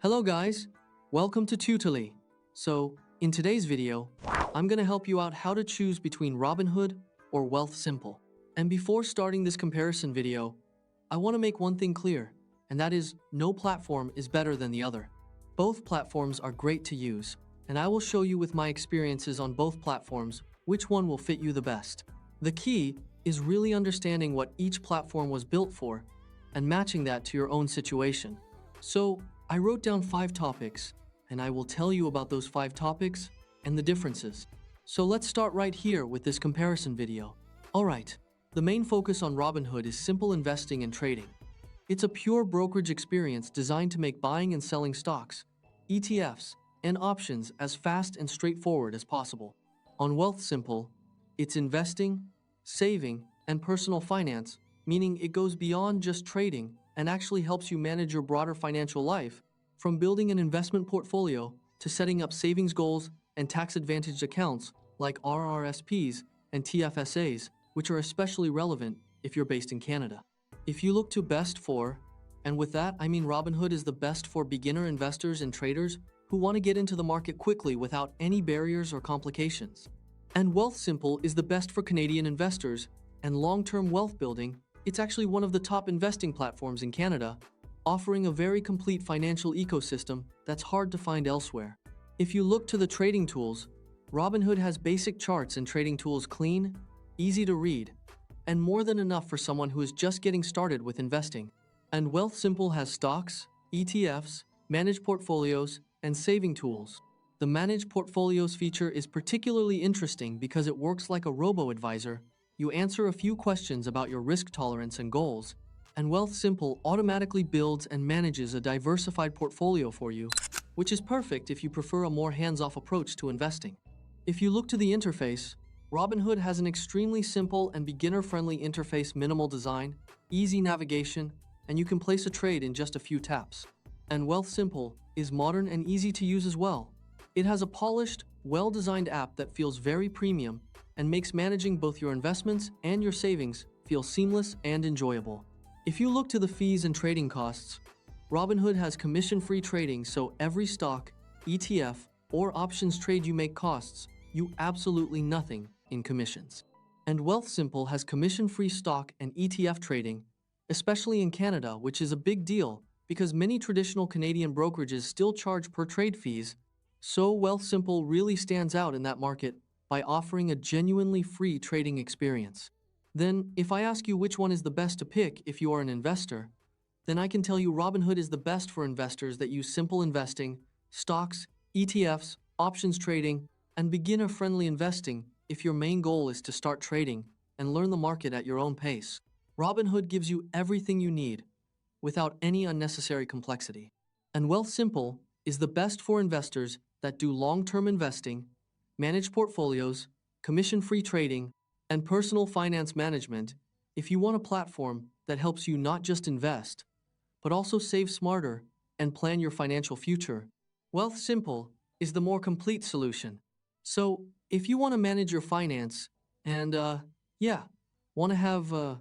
Hello guys, welcome to Tutorly. So, in today's video, I'm gonna help you out how to choose between Robinhood or WealthSimple. And before starting this comparison video, I wanna make one thing clear, and that is no platform is better than the other. Both platforms are great to use, and I will show you with my experiences on both platforms which one will fit you the best. The key is really understanding what each platform was built for and matching that to your own situation. So, I wrote down 5 topics, and I will tell you about those 5 topics and the differences. So let's start right here with this comparison video. Alright, the main focus on Robinhood is simple investing and trading. It's a pure brokerage experience designed to make buying and selling stocks, ETFs, and options as fast and straightforward as possible. On WealthSimple, it's investing, saving, and personal finance, meaning it goes beyond just trading and actually helps you manage your broader financial life, from building an investment portfolio to setting up savings goals and tax-advantaged accounts like RRSPs and TFSAs, which are especially relevant if you're based in Canada. If you look to best for, and with that I mean Robinhood is the best for beginner investors and traders who want to get into the market quickly without any barriers or complications. And WealthSimple is the best for Canadian investors and long-term wealth building. It's actually one of the top investing platforms in Canada, offering a very complete financial ecosystem that's hard to find elsewhere. If you look to the trading tools, Robinhood has basic charts and trading tools clean, easy to read, and more than enough for someone who is just getting started with investing. And WealthSimple has stocks, ETFs, managed portfolios, and saving tools. The managed portfolios feature is particularly interesting because it works like a robo-advisor. You answer a few questions about your risk tolerance and goals, and WealthSimple automatically builds and manages a diversified portfolio for you, which is perfect if you prefer a more hands-off approach to investing. If you look to the interface, Robinhood has an extremely simple and beginner-friendly interface, minimal design, easy navigation, and you can place a trade in just a few taps. And WealthSimple is modern and easy to use as well. It has a polished, well-designed app that feels very premium and makes managing both your investments and your savings feel seamless and enjoyable. If you look to the fees and trading costs, Robinhood has commission-free trading, so every stock, ETF, or options trade you make costs you absolutely nothing in commissions. And WealthSimple has commission-free stock and ETF trading, especially in Canada, which is a big deal because many traditional Canadian brokerages still charge per trade fees, so WealthSimple really stands out in that market by offering a genuinely free trading experience. Then, if I ask you which one is the best to pick if you are an investor, then I can tell you Robinhood is the best for investors that use simple investing, stocks, ETFs, options trading, and beginner-friendly investing if your main goal is to start trading and learn the market at your own pace. Robinhood gives you everything you need without any unnecessary complexity. And WealthSimple is the best for investors that do long-term investing, managed portfolios, commission-free trading, and personal finance management. If you want a platform that helps you not just invest, but also save smarter and plan your financial future, WealthSimple is the more complete solution. So, if you want to manage your finance and, want to have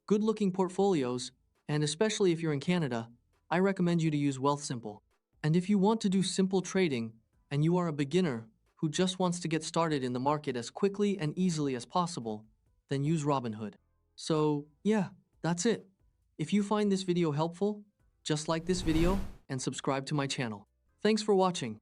good-looking portfolios, and especially if you're in Canada, I recommend you to use WealthSimple. And if you want to do simple trading and you are a beginner who just wants to get started in the market as quickly and easily as possible, then use Robinhood. So, that's it. If you find this video helpful, just like this video and subscribe to my channel. Thanks for watching.